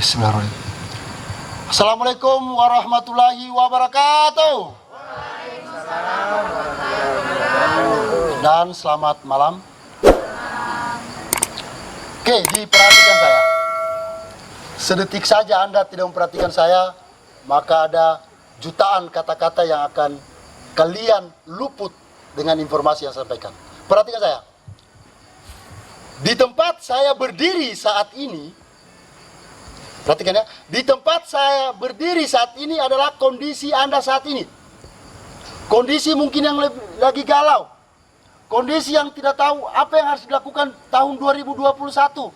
Bismillahirrahmanirrahim. Assalamualaikum warahmatullahi wabarakatuh. Dan selamat malam. Oke, diperhatikan saya. Sedetik saja Anda tidak memperhatikan saya, maka ada jutaan kata-kata yang akan kalian luput dengan informasi yang saya sampaikan. Perhatikan saya. Di tempat saya berdiri saat ini, perhatikan ya, di tempat saya berdiri saat ini adalah kondisi Anda saat ini. Kondisi mungkin yang lagi galau. Kondisi yang tidak tahu apa yang harus dilakukan tahun 2021.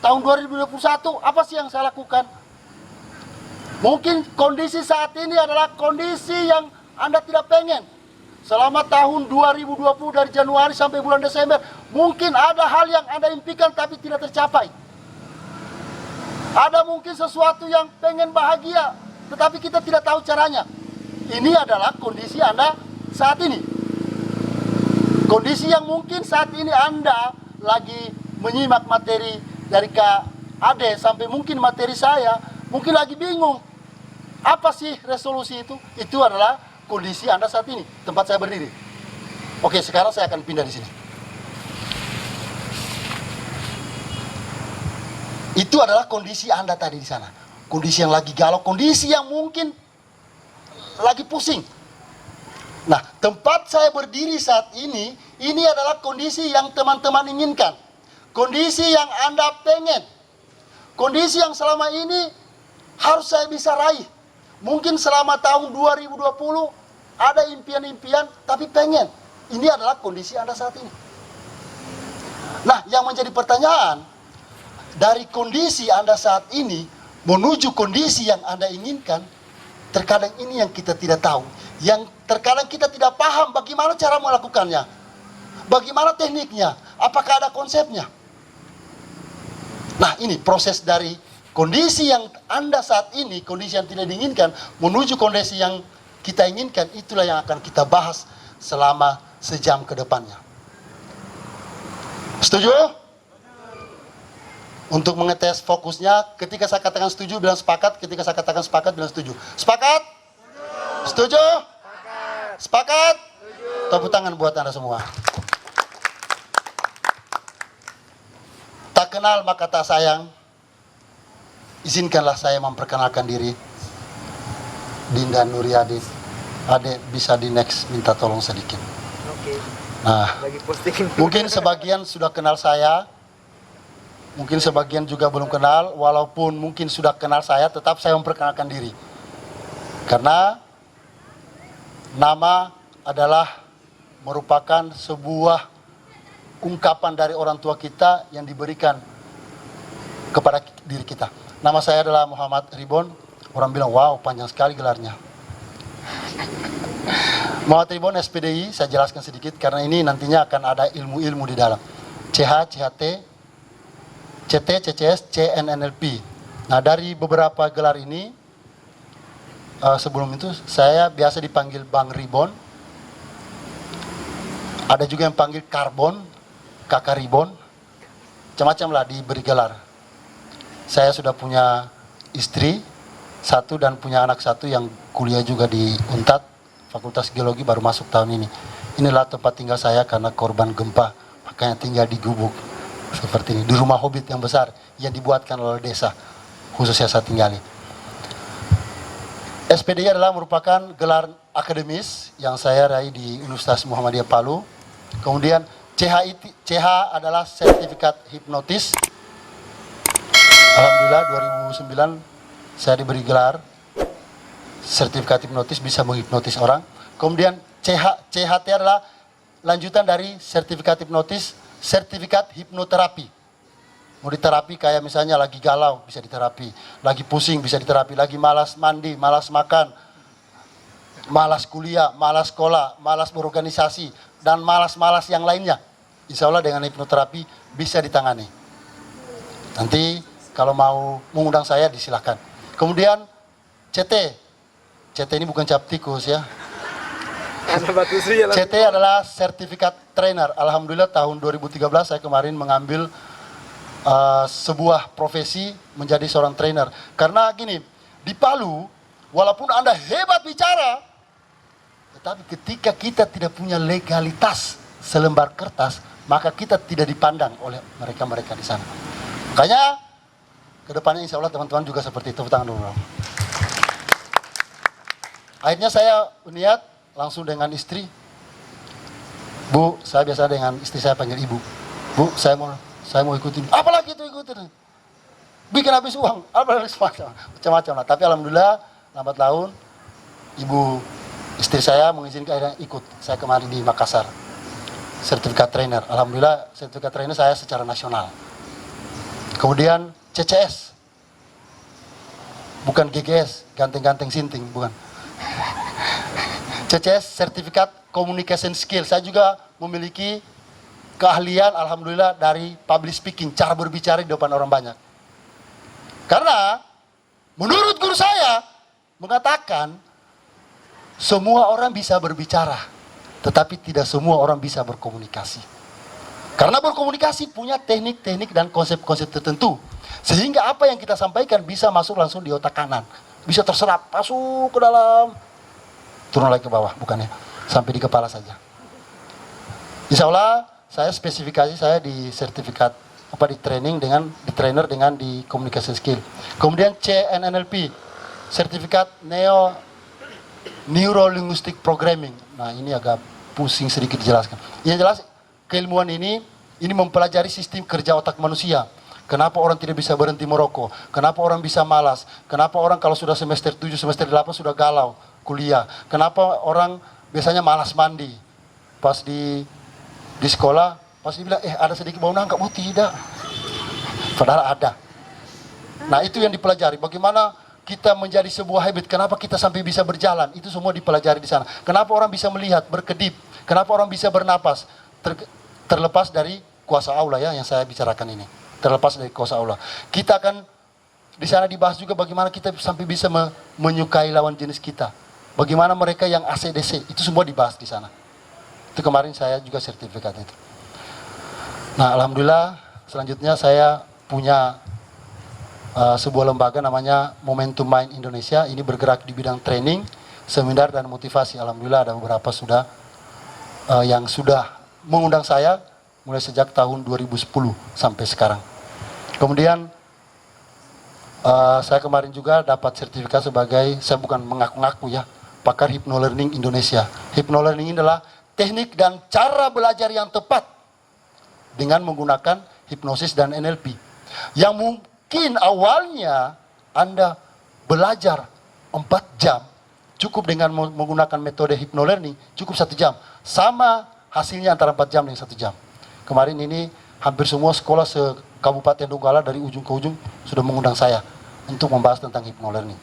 Tahun 2021, apa sih yang saya lakukan? Mungkin kondisi saat ini adalah kondisi yang Anda tidak pengen. Selama tahun 2020 dari Januari sampai bulan Desember, mungkin ada hal yang Anda impikan tapi tidak tercapai. Ada mungkin sesuatu yang pengen bahagia, tetapi kita tidak tahu caranya. Ini adalah kondisi Anda saat ini. Kondisi yang mungkin saat ini Anda lagi menyimak materi dari Kak Ade sampai mungkin materi saya, mungkin lagi bingung. Apa sih resolusi itu? Itu adalah kondisi Anda saat ini, tempat saya berdiri. Oke, sekarang saya akan pindah di sini. Itu adalah kondisi Anda tadi di sana. Kondisi yang lagi galau, kondisi yang mungkin lagi pusing. Nah, tempat saya berdiri saat ini adalah kondisi yang teman-teman inginkan. Kondisi yang Anda pengen. Kondisi yang selama ini harus saya bisa raih. Mungkin selama tahun 2020 ada impian-impian, tapi pengen. Ini adalah kondisi Anda saat ini. Nah, yang menjadi pertanyaan, dari kondisi Anda saat ini menuju kondisi yang Anda inginkan, terkadang ini yang kita tidak tahu. Yang terkadang kita tidak paham bagaimana cara melakukannya. Bagaimana tekniknya, apakah ada konsepnya. Nah, ini proses dari kondisi yang Anda saat ini, kondisi yang tidak diinginkan, menuju kondisi yang kita inginkan, itulah yang akan kita bahas selama sejam ke depannya. Setuju? Untuk mengetes fokusnya, ketika saya katakan setuju, bilang sepakat. Ketika saya katakan sepakat, bilang setuju. Sepakat? Setuju? Sepakat? Tepuk tangan buat Anda semua. Tak kenal maka tak sayang. Izinkanlah saya memperkenalkan diri. Dinda Nuryadi. Adek bisa di next minta tolong sedikit. Nah, mungkin sebagian sudah kenal saya. Mungkin sebagian juga belum kenal. Walaupun mungkin sudah kenal saya, tetap saya memperkenalkan diri. Karena nama adalah merupakan sebuah ungkapan dari orang tua kita yang diberikan kepada diri kita. Nama saya adalah Muhammad Ribon. Orang bilang, wow, panjang sekali gelarnya. Muhammad Ribon, SPDI, saya jelaskan sedikit karena ini nantinya akan ada ilmu-ilmu di dalam. CH, CHT, CT, CCS, CNNLP. Nah, dari beberapa gelar ini, sebelum itu saya biasa dipanggil Bang Ribon. Ada juga yang panggil Karbon, Kakak Ribon. Macam-macam lah diberi gelar. Saya sudah punya istri satu dan punya anak satu yang kuliah juga di UNTAD, Fakultas Geologi, baru masuk tahun ini. Inilah tempat tinggal saya karena korban gempa, makanya tinggal di gubuk seperti ini, di rumah hobbit yang besar yang dibuatkan oleh desa, khususnya saya tinggali. SPDI adalah merupakan gelar akademis yang saya raih di Universitas Muhammadiyah Palu. Kemudian CH adalah sertifikat hipnotis. Alhamdulillah 2009 saya diberi gelar sertifikat hipnotis, bisa menghipnotis orang. Kemudian CHT adalah lanjutan dari sertifikat hipnotis, sertifikat hipnoterapi. Mau diterapi kayak misalnya lagi galau bisa diterapi, lagi pusing bisa diterapi, lagi malas mandi, malas makan, malas kuliah, malas sekolah, malas berorganisasi, dan malas-malas yang lainnya. Insya Allah dengan hipnoterapi bisa ditangani. Nanti kalau mau mengundang saya disilahkan. Kemudian CT ini bukan cap tikus ya. CT adalah sertifikat trainer. Alhamdulillah tahun 2013 saya kemarin mengambil sebuah profesi menjadi seorang trainer. Karena gini, di Palu, walaupun Anda hebat bicara, tetapi ketika kita tidak punya legalitas selembar kertas, maka kita tidak dipandang oleh mereka-mereka di sana. Makanya, kedepannya insya Allah teman-teman juga seperti itu. Tangan dulu. Akhirnya saya niat langsung dengan istri. Bu, saya biasa dengan istri saya panggil ibu. Bu, saya mau ikutin. Apalagi itu ikutin. Bikin habis uang. Apalagi macam-macam lah. Tapi alhamdulillah lambat laun ibu istri saya mengizinkan akhirnya ikut. Saya kemarin di Makassar. Sertifikat trainer. Alhamdulillah sertifikat trainer saya secara nasional. Kemudian CCS. Bukan GGS, ganteng-ganteng sinting, bukan. CCS, sertifikat communication skill. Saya juga memiliki keahlian alhamdulillah dari public speaking, cara berbicara di depan orang banyak. Karena menurut guru saya mengatakan semua orang bisa berbicara, tetapi tidak semua orang bisa berkomunikasi. Karena berkomunikasi punya teknik-teknik dan konsep-konsep tertentu. Sehingga apa yang kita sampaikan bisa masuk langsung di otak kanan. Bisa terserap, masuk ke dalam, turun lagi ke bawah, bukannya sampai di kepala saja. Insya Allah saya spesifikasi saya di sertifikat di training dengan di trainer dengan di communication skill. Kemudian CNNLP, sertifikat Neuro Linguistic Programming. Nah ini agak pusing sedikit dijelaskan. Yang jelas keilmuan ini mempelajari sistem kerja otak manusia. Kenapa orang tidak bisa berhenti merokok? Kenapa orang bisa malas? Kenapa orang kalau sudah semester 7, semester 8 sudah galau kuliah? Kenapa orang biasanya malas mandi? Pas di sekolah, pas dibilang, ada sedikit bau nangka. Oh tidak. Padahal ada. Nah itu yang dipelajari. Bagaimana kita menjadi sebuah habit. Kenapa kita sampai bisa berjalan? Itu semua dipelajari di sana. Kenapa orang bisa melihat, berkedip? Kenapa orang bisa bernapas? Terlepas dari kuasa Allah ya yang saya bicarakan ini. Terlepas dari kuasa Allah. Kita akan di sana dibahas juga bagaimana kita sampai bisa menyukai lawan jenis kita. Bagaimana mereka yang ACDC, itu semua dibahas di sana. Itu kemarin saya juga sertifikat itu. Nah, alhamdulillah selanjutnya saya punya sebuah lembaga namanya Momentum Mind Indonesia. Ini bergerak di bidang training, seminar dan motivasi. Alhamdulillah ada beberapa sudah yang sudah mengundang saya mulai sejak tahun 2010 sampai sekarang. Kemudian saya kemarin juga dapat sertifikat sebagai, saya bukan mengaku-ngaku ya, pakar Hypnolearning Indonesia. Hypnolearning ini adalah teknik dan cara belajar yang tepat dengan menggunakan hipnosis dan NLP. Yang mungkin awalnya Anda belajar 4 jam, cukup dengan menggunakan metode Hypnolearning, cukup 1 jam. Sama hasilnya antara 4 jam dan 1 jam. Kemarin ini hampir semua sekolah se-Kabupaten Donggala dari ujung ke ujung sudah mengundang saya untuk membahas tentang Hypnolearning.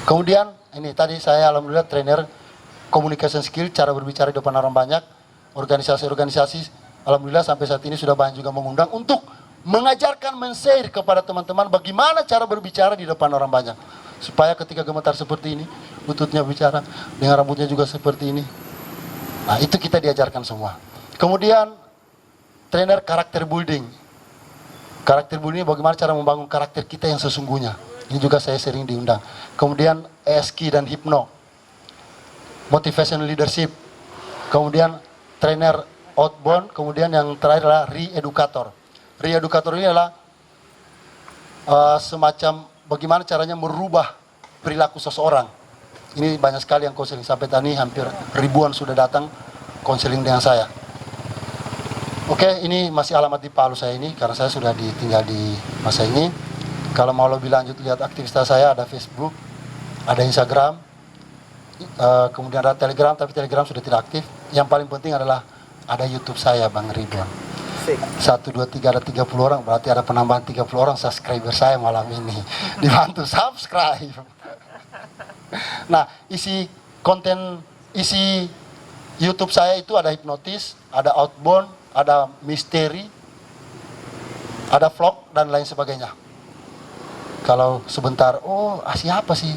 Kemudian ini tadi saya alhamdulillah trainer communication skill, cara berbicara di depan orang banyak. Organisasi-organisasi alhamdulillah sampai saat ini sudah banyak juga mengundang untuk mengajarkan, men-share kepada teman-teman bagaimana cara berbicara di depan orang banyak. Supaya ketika gemetar seperti ini, lututnya bicara, dengan rambutnya juga seperti ini. Nah itu kita diajarkan semua. Kemudian trainer karakter building. Karakter building bagaimana cara membangun karakter kita yang sesungguhnya. Ini juga saya sering diundang. Kemudian ESK dan Hypno. Motivational leadership. Kemudian trainer outbound. Kemudian yang terakhir adalah re-educator. Re-educator ini adalah semacam bagaimana caranya merubah perilaku seseorang. Ini banyak sekali yang konseling. Sampai tadi hampir ribuan sudah datang konseling dengan saya. Oke, ini masih alamat di Palu saya ini, karena saya sudah tinggal di masa ini. Kalau mau lebih lanjut lihat aktivitas saya, ada Facebook, ada Instagram, kemudian ada Telegram, tapi Telegram sudah tidak aktif. Yang paling penting adalah ada YouTube saya, Bang Ridwan. 1, 2, 3, ada 30 orang, berarti ada penambahan 30 orang subscriber saya malam ini. Dibantu subscribe. Nah, isi YouTube saya itu ada hipnotis, ada outbound, ada misteri, ada vlog, dan lain sebagainya. Kalau sebentar, siapa sih?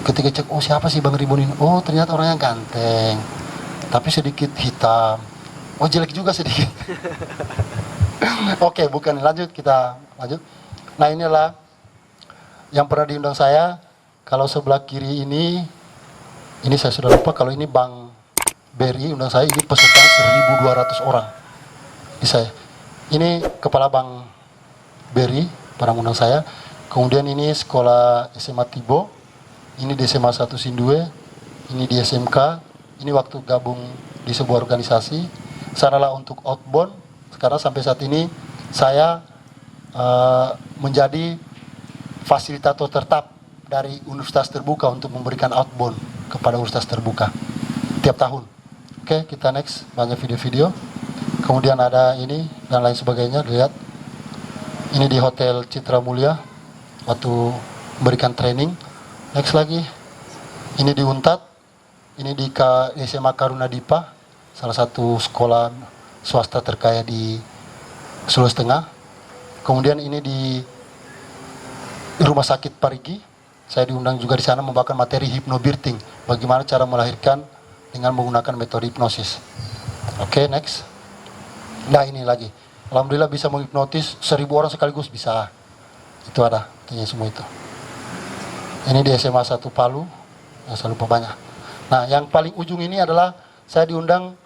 Ketika cek, siapa sih Bang Ribon ini? Oh, ternyata orangnya ganteng, tapi sedikit hitam. Oh, jelek juga sedikit. Oke, bukan, lanjut, kita lanjut. Nah, inilah yang pernah diundang saya. Kalau sebelah kiri ini saya sudah lupa, kalau ini Bang Berry undang saya, ini peserta 1.200 orang. Ini saya. Ini kepala Bang Berry pernah undang saya. Kemudian ini sekolah SMA Tibo. Ini di SMA 1 Sindue. Ini di SMK. Ini waktu gabung di sebuah organisasi. Sanalah untuk outbound. Karena sampai saat ini saya menjadi fasilitator tetap dari Universitas Terbuka untuk memberikan outbound kepada Universitas Terbuka tiap tahun. Oke, kita next, banyak video-video. Kemudian ada ini dan lain sebagainya, lihat. Ini di Hotel Citra Mulia waktu memberikan training. Next lagi. Ini di Untat. Ini di SMA Karuna Dipa, salah satu sekolah swasta terkaya di Sulawesi Tengah. Kemudian ini di Rumah Sakit Parigi, saya diundang juga di sana membawakan materi hypnobirthing, bagaimana cara melahirkan dengan menggunakan metode hipnosis. Oke, next. Nah, ini lagi, alhamdulillah bisa menghipnotis 1.000 orang sekaligus, bisa. Itu ada, artinya semua itu. Ini di SMA 1 Palu, yang saya lupa banyak. Nah, yang paling ujung ini adalah saya diundang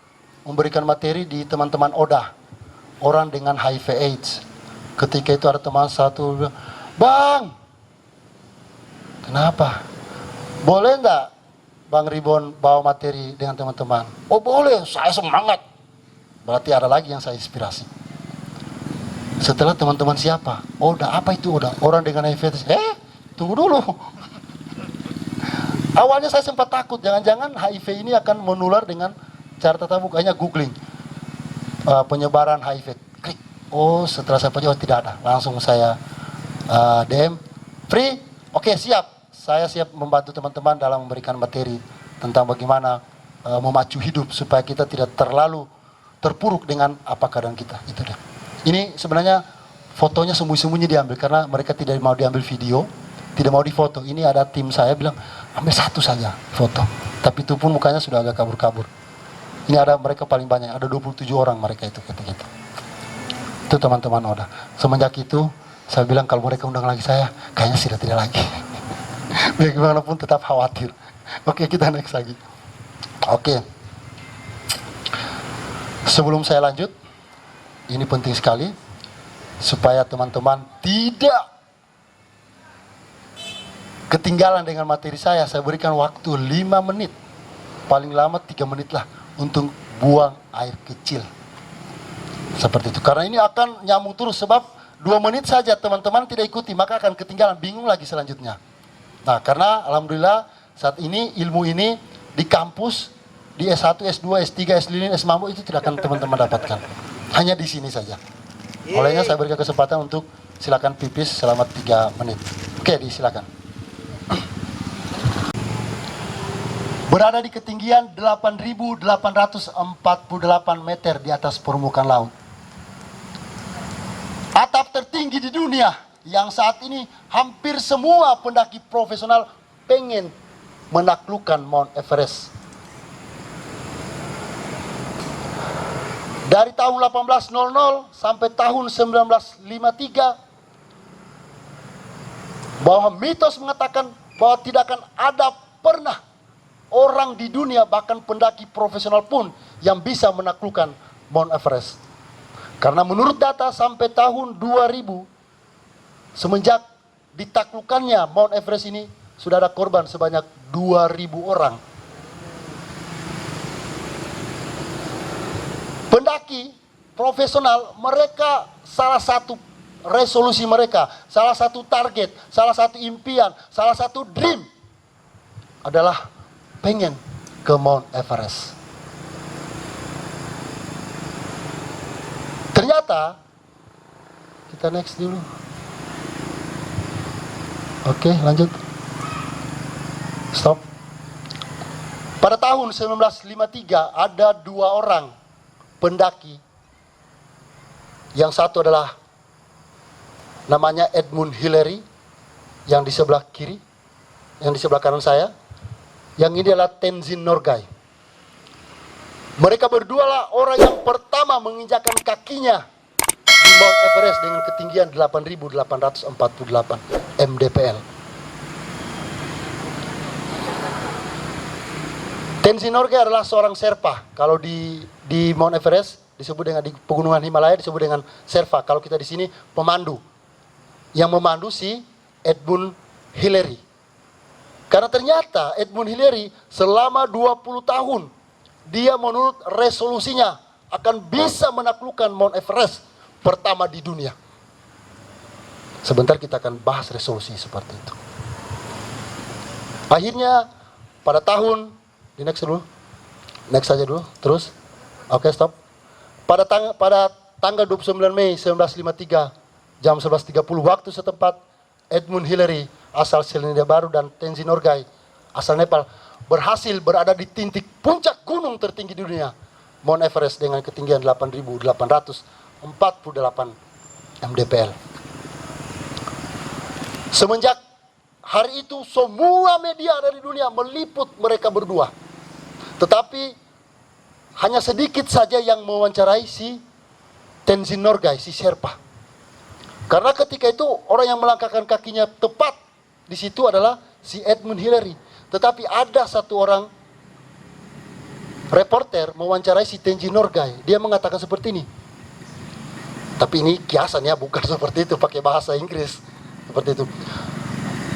memberikan materi di teman-teman ODA, orang dengan HIV AIDS. Ketika itu ada teman satu bilang, "Bang, kenapa? Boleh enggak Bang Ribon bawa materi dengan teman-teman?" "Oh boleh, saya semangat." Berarti ada lagi yang saya inspirasi. Setelah teman-teman siapa? ODA, apa itu ODA? Orang dengan HIV AIDS. Tunggu dulu. Awalnya saya sempat takut, jangan-jangan HIV ini akan menular dengan cara tatap muka, hanya googling penyebaran HIV. Klik. Oh, setelah saya pelajari, tidak ada. Langsung saya DM, "Free? Oke, siap. Saya siap membantu teman-teman dalam memberikan materi tentang bagaimana memacu hidup supaya kita tidak terlalu terpuruk dengan apa keadaan kita." Itu dia. Ini sebenarnya fotonya sembunyi-sembunyi diambil karena mereka tidak mau diambil video, tidak mau difoto. Ini ada tim saya bilang, "Ambil satu saja foto." Tapi itu pun mukanya sudah agak kabur-kabur. Ini ada mereka paling banyak, ada 27 orang mereka itu ketika itu. Itu teman-teman ODA. Semenjak itu saya bilang kalau mereka undang lagi saya, kayaknya sudah tidak lagi. Bagaimanapun tetap khawatir. Oke, kita next lagi. Oke. Sebelum saya lanjut, ini penting sekali supaya teman-teman tidak ketinggalan dengan materi saya berikan waktu 5 menit. Paling lama 3 menit lah untuk buang air kecil. Seperti itu. Karena ini akan nyambung terus sebab 2 menit saja teman-teman tidak ikuti, maka akan ketinggalan, bingung lagi selanjutnya. Nah, karena alhamdulillah saat ini ilmu ini di kampus, di S1, S2, S3, S5, S5 itu tidak akan teman-teman dapatkan. Hanya di sini saja. Olehnya saya berikan kesempatan untuk silakan pipis selama 3 menit. Oke, disilakan. Berada di ketinggian 8.848 meter di atas permukaan laut. Atap tertinggi di dunia yang saat ini hampir semua pendaki profesional pengen menaklukkan Mount Everest. Dari tahun 1800 sampai tahun 1953, bahwa mitos mengatakan bahwa tidak akan ada pernah orang di dunia, bahkan pendaki profesional pun, yang bisa menaklukkan Mount Everest. Karena menurut data sampai tahun 2000, semenjak ditaklukannya Mount Everest ini, sudah ada korban sebanyak 2000 orang. Pendaki profesional, mereka salah satu resolusi mereka, salah satu target, salah satu impian, salah satu dream adalah pengen ke Mount Everest. Ternyata, kita next dulu. Oke, lanjut. Stop. Pada tahun 1953 ada 2 orang pendaki. Yang satu adalah namanya Edmund Hillary, yang di sebelah kiri, yang di sebelah kanan saya. Yang ini adalah Tenzin Norgay. Mereka berdua lah orang yang pertama menginjakkan kakinya di Mount Everest dengan ketinggian 8.848 mdpl. Tenzin Norgay adalah seorang Sherpa. Kalau di Mount Everest disebut dengan, di pegunungan Himalaya disebut dengan Sherpa. Kalau kita di sini pemandu. Yang memandu si Edmund Hillary. Karena ternyata Edmund Hillary selama 20 tahun dia menurut resolusinya akan bisa menaklukkan Mount Everest pertama di dunia. Sebentar kita akan bahas resolusi seperti itu. Akhirnya pada tahun, di next dulu, next saja dulu, terus, oke stop. Pada tanggal 29 Mei 1953 jam 11.30 waktu setempat, Edmund Hillary asal Selandia Baru dan Tenzin Norgay asal Nepal berhasil berada di titik puncak gunung tertinggi di dunia, Mount Everest dengan ketinggian 8.848 mdpl. Semenjak hari itu semua media ada di dunia meliput mereka berdua. Tetapi hanya sedikit saja yang mewawancarai si Tenzin Norgay, si Sherpa. Karena ketika itu orang yang melangkahkan kakinya tepat di situ adalah si Edmund Hillary. Tetapi ada satu orang reporter mewawancarai si Tenzin Norgay. Dia mengatakan seperti ini. Tapi ini kiasan ya, bukan seperti itu, pakai bahasa Inggris. Seperti itu.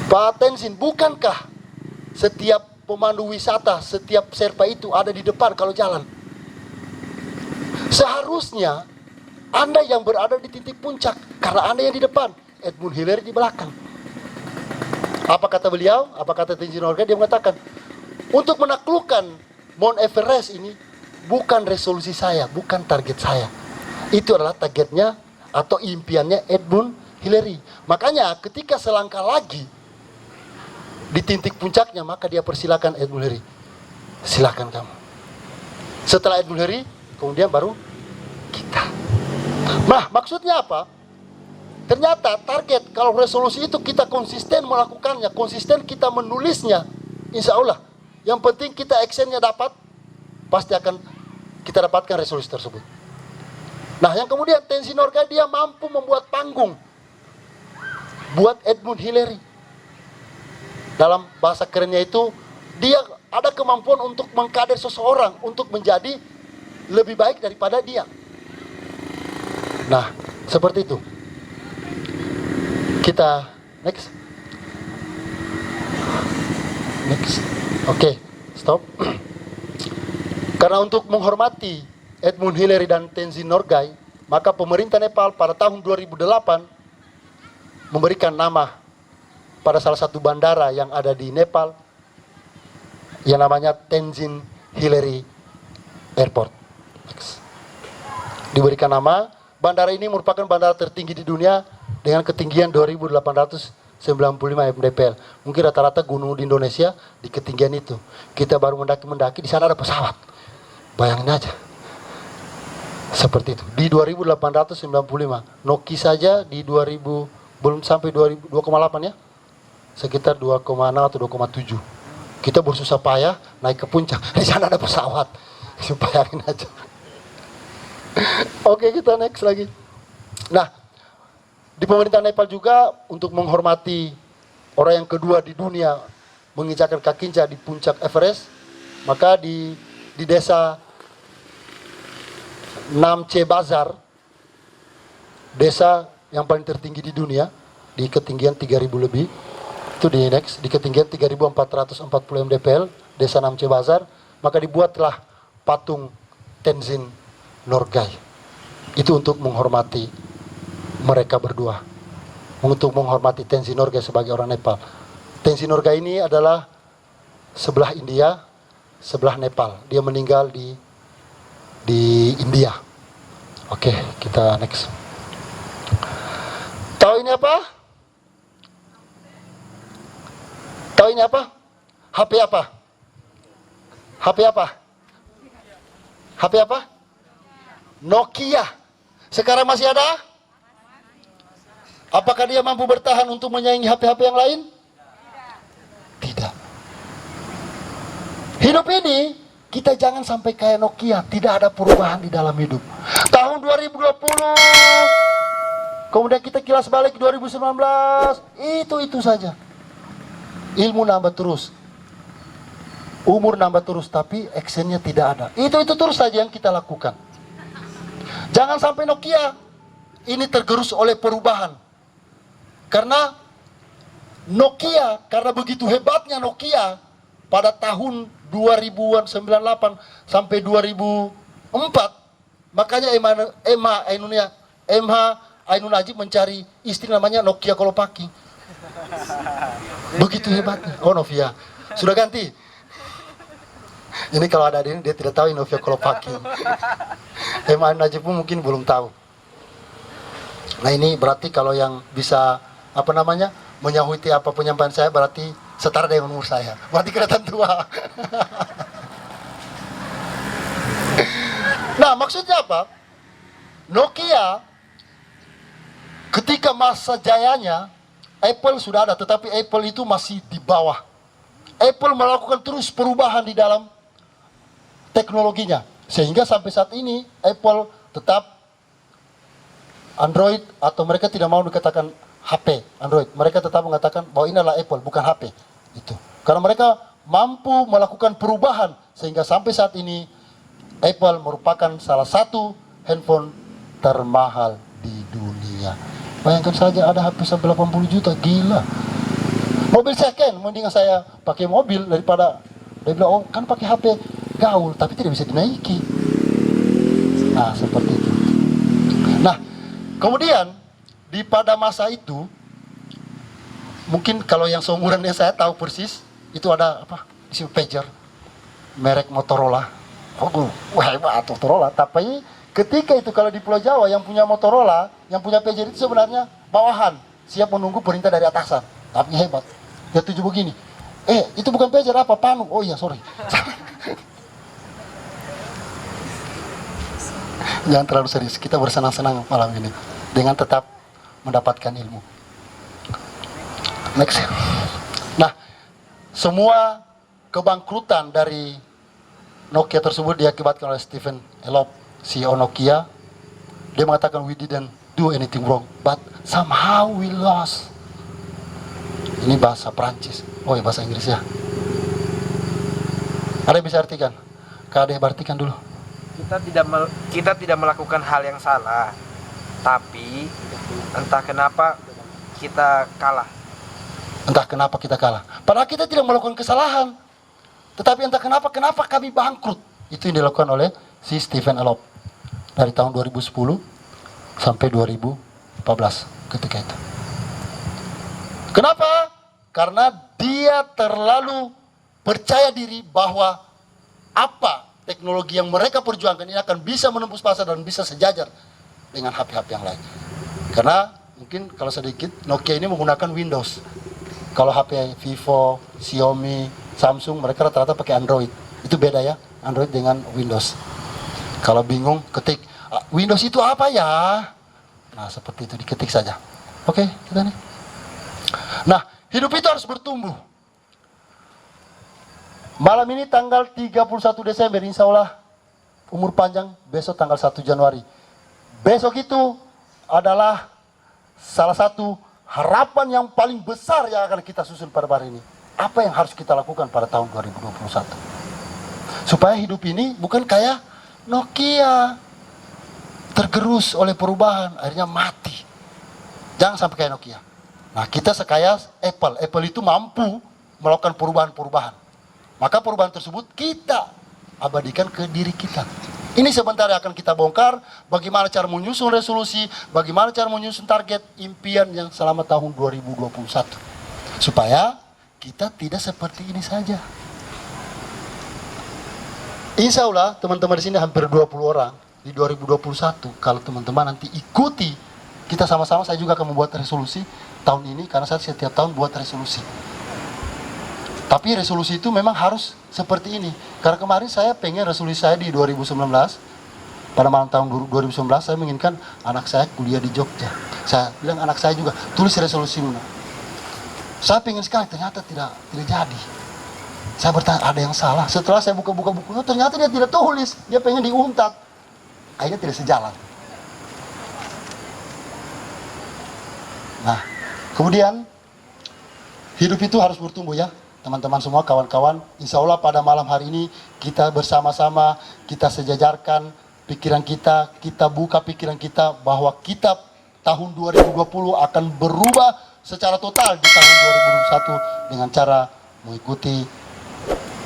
Pak Tenzin, bukankah setiap pemandu wisata, setiap Sherpa itu ada di depan kalau jalan? Seharusnya Anda yang berada di titik puncak, karena Anda yang di depan, Edmund Hillary di belakang. Apa kata beliau? Apa kata Tenzin Norgay? Dia mengatakan, untuk menaklukkan Mount Everest ini bukan resolusi saya, bukan target saya. Itu adalah targetnya atau impiannya Edmund Hillary. Makanya ketika selangkah lagi di titik puncaknya, maka dia persilakan Edmund Hillary. Silakan kamu. Setelah Edmund Hillary, kemudian baru kita. Nah, maksudnya apa? Ternyata target, kalau resolusi itu kita konsisten melakukannya, konsisten kita menulisnya, insya Allah. Yang penting kita actionnya dapat, pasti akan kita dapatkan resolusi tersebut. Nah, yang kemudian Tenzin Norgay dia mampu membuat panggung buat Edmund Hillary. Dalam bahasa kerennya itu, dia ada kemampuan untuk mengkader seseorang untuk menjadi lebih baik daripada dia. Nah, seperti itu. Kita next. Oke, stop. Karena untuk menghormati Edmund Hillary dan Tenzin Norgay, maka pemerintah Nepal pada tahun 2008 memberikan nama pada salah satu bandara yang ada di Nepal yang namanya Tenzin Hillary Airport. Diberikan nama, bandara ini merupakan bandara tertinggi di dunia dengan ketinggian 2.895 mdpl. Mungkin rata-rata gunung di Indonesia di ketinggian itu. Kita baru mendaki-mendaki, di sana ada pesawat. Bayangin aja. Seperti itu. Di 2.895. Noki saja di 2000, belum sampai 2,8 ya. Sekitar 2,6 atau 2,7. Kita bersusah payah naik ke puncak. Di sana ada pesawat. Bayangin aja. Oke, kita next lagi. Nah, di pemerintah Nepal juga untuk menghormati orang yang kedua di dunia menginjakkan kakinya di puncak Everest, maka di desa Namche Bazar, desa yang paling tertinggi di dunia, di ketinggian 3.000 lebih, itu di next, di ketinggian 3.440 mdpl, desa Namche Bazar, maka dibuatlah patung Tenzin Norgay. Itu untuk menghormati mereka berdua, untuk menghormati Tenzin Norgay sebagai orang Nepal. Tenzin Norgay ini adalah sebelah India, sebelah Nepal. Dia meninggal di India. Oke, kita next. Tahu ini apa? Tahu ini apa? HP apa? HP apa? HP apa? Nokia. Sekarang masih ada? Apakah dia mampu bertahan untuk menyaingi HP-HP yang lain? Tidak. Hidup ini, kita jangan sampai kayak Nokia, tidak ada perubahan di dalam hidup. Tahun 2020, Kemudian kita kilas balik 2019, itu saja. Ilmu nambah terus, umur nambah terus, tapi actionnya tidak ada. Itu terus saja yang kita lakukan. Jangan sampai Nokia ini tergerus oleh perubahan. Karena begitu hebatnya Nokia pada tahun 2000-an 98 sampai 2004, makanya MH Ainun Najib mencari istri namanya Nokia Kolopaki. Begitu hebatnya. Oh, Novia sudah ganti. Ini kalau ada ini dia tidak tahu ini Novia Kolopaki. Ainun Najib pun mungkin belum tahu. Nah, ini berarti kalau yang bisa menyahuti apa penyampaian saya berarti setara dengan umur saya. Berarti kelihatan tua. Nah, maksudnya apa? Nokia ketika masa jayanya Apple sudah ada, tetapi Apple itu masih di bawah. Apple melakukan terus perubahan di dalam teknologinya, sehingga sampai saat ini Apple tetap Android, atau mereka tidak mau dikatakan HP Android. Mereka tetap mengatakan bahwa ini adalah Apple, bukan HP. Itu karena mereka mampu melakukan perubahan sehingga sampai saat ini Apple merupakan salah satu handphone termahal di dunia. Bayangkan saja ada HP sampai 80 juta, gila. Mobil second, mendingan saya pakai mobil daripada dia bilang, oh kan pakai HP gaul tapi tidak bisa dinaiki. Nah, seperti itu. Nah, kemudian pada masa itu, mungkin kalau yang seumurannya saya tahu persis, itu ada isi pager merek Motorola. Oh, wah hebat Motorola. Tapi ketika itu kalau di Pulau Jawa yang punya Motorola, yang punya pager itu sebenarnya bawahan, siap menunggu perintah dari atasan. Tapi hebat. Dia tuju begini. Itu bukan pager, apa? Panu. Oh iya, sorry. Jangan terlalu serius. Kita bersenang-senang malam ini dengan tetap mendapatkan ilmu. Next. Nah, semua kebangkrutan dari Nokia tersebut diakibatkan oleh Stephen Elop, CEO Nokia. Dia mengatakan, we didn't do anything wrong, but somehow we lost. Ini bahasa Perancis. Oh ya, bahasa Inggris ya. Ada yang bisa artikan? Kak Ade, artikan dulu. Kita tidak melakukan hal yang salah, tapi entah kenapa kita kalah. Entah kenapa kita kalah. Padahal kita tidak melakukan kesalahan, tetapi entah kenapa kami bangkrut. Itu yang dilakukan oleh si Stephen Elop dari tahun 2010 sampai 2014 ketika itu. Kenapa? Karena dia terlalu percaya diri bahwa apa teknologi yang mereka perjuangkan ini akan bisa menembus pasar dan bisa sejajar dengan HP-HP yang lain. Karena mungkin kalau sedikit, Nokia ini menggunakan Windows. Kalau HP Vivo, Xiaomi, Samsung, mereka rata-rata pakai Android. Itu beda ya, Android dengan Windows. Kalau bingung, ketik, Windows itu apa ya? Nah, seperti itu, diketik saja. Oke, kita nih. Nah, hidup itu harus bertumbuh. Malam ini tanggal 31 Desember, insya Allah umur panjang, besok tanggal 1 Januari. Besok itu adalah salah satu harapan yang paling besar yang akan kita susun pada hari ini. Apa yang harus kita lakukan pada tahun 2021? Supaya hidup ini bukan kayak Nokia, tergerus oleh perubahan, akhirnya mati. Jangan sampai kayak Nokia. Nah, kita sekaya Apple. Apple itu mampu melakukan perubahan-perubahan. Maka perubahan tersebut kita abadikan ke diri kita. Ini sebentar akan kita bongkar bagaimana cara menyusun resolusi, bagaimana cara menyusun target impian yang selama tahun 2021. Supaya kita tidak seperti ini saja. Insya Allah teman-teman di sini hampir 20 orang di 2021. Kalau teman-teman nanti ikuti, kita sama-sama, saya juga akan membuat resolusi tahun ini, karena saya setiap tahun buat resolusi. Tapi resolusi itu memang harus seperti ini. Karena kemarin saya pengen resolusi saya di 2019, pada malam tahun 2019 saya menginginkan anak saya kuliah di Jogja. Saya bilang anak saya juga, tulis resolusi Luna. Saya pengen sekali, ternyata tidak jadi. Saya bertanya, ada yang salah? Setelah saya buka-buka bukunya, ternyata dia tidak tulis. Dia pengen diuntat. Akhirnya tidak sejalan. Nah, kemudian hidup itu harus bertumbuh ya, teman-teman semua, kawan-kawan. Insya Allah pada malam hari ini kita bersama-sama, kita sejajarkan pikiran kita, kita buka pikiran kita bahwa kita tahun 2020 akan berubah secara total di tahun 2021 dengan cara mengikuti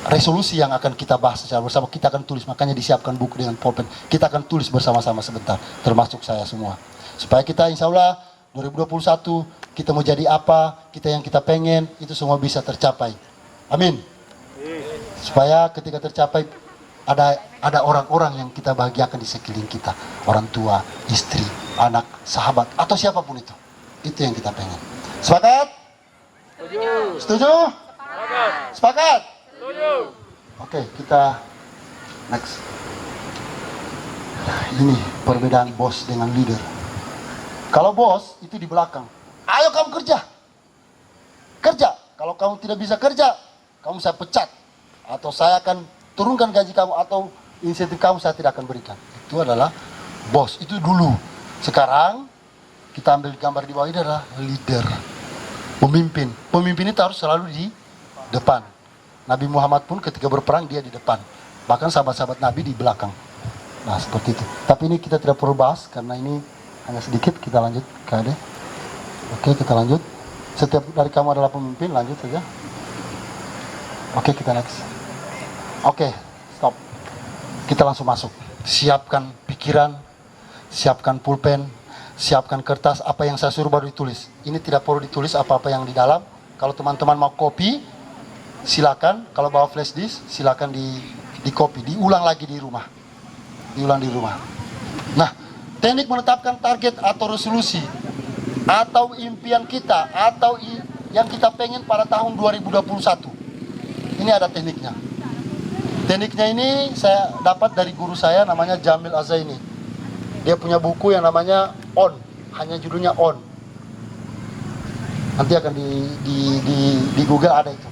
resolusi yang akan kita bahas secara bersama. Kita akan tulis, makanya disiapkan buku dengan pulpen. Kita akan tulis bersama-sama sebentar, termasuk saya semua. Supaya kita insya Allah 2021 kita mau jadi apa, kita yang kita pengen, itu semua bisa tercapai. Amin. Supaya ketika tercapai ada orang-orang yang kita bahagiakan di sekeliling kita. Orang tua, istri, anak, sahabat, atau siapapun itu. Itu yang kita pengen. Sepakat? Setuju. Setuju? Sepakat? Setuju. Oke, kita next. Ini perbedaan bos dengan leader. Kalau bos itu di belakang, ayo kamu kerja. Kerja. Kalau kamu tidak bisa kerja, kamu saya pecat. Atau saya akan turunkan gaji kamu, atau insentif kamu saya tidak akan berikan. Itu adalah bos, itu dulu. Sekarang kita ambil gambar di bawah, ini adalah leader, pemimpin. Pemimpin itu harus selalu di depan. Nabi Muhammad pun ketika berperang dia di depan, bahkan sahabat-sahabat Nabi di belakang. Nah seperti itu. Tapi ini kita tidak perlu bahas karena ini hanya sedikit. Kita lanjut ke Ade. Oke, kita lanjut. Setiap dari kamu adalah pemimpin, lanjut saja. Oke, kita next. Oke, stop. Kita langsung masuk. Siapkan pikiran, siapkan pulpen, siapkan kertas. Apa yang saya suruh baru ditulis. Ini tidak perlu ditulis apa-apa yang di dalam. Kalau teman-teman mau copy, silakan. Kalau bawa flash disk, silakan di copy. Diulang lagi di rumah. Diulang di rumah. Nah, teknik menetapkan target atau resolusi atau impian kita atau yang kita pengen pada tahun 2021. Ini ada tekniknya. Tekniknya ini saya dapat dari guru saya, namanya Jamil Azaini. Dia punya buku yang namanya On, hanya judulnya On. Nanti akan di Google ada itu.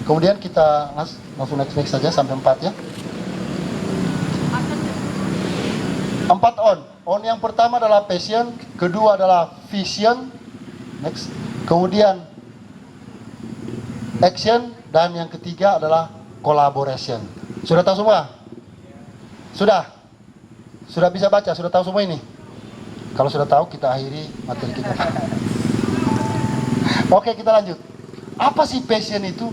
Kemudian kita langsung next saja sampai 4 ya. 4 on. On yang pertama adalah passion, kedua adalah vision, next. Kemudian action, dan yang ketiga adalah collaboration. Sudah tahu semua? Sudah? Sudah bisa baca? Sudah tahu semua ini? Kalau sudah tahu, kita akhiri materi kita. Oke, kita lanjut. Apa sih passion itu?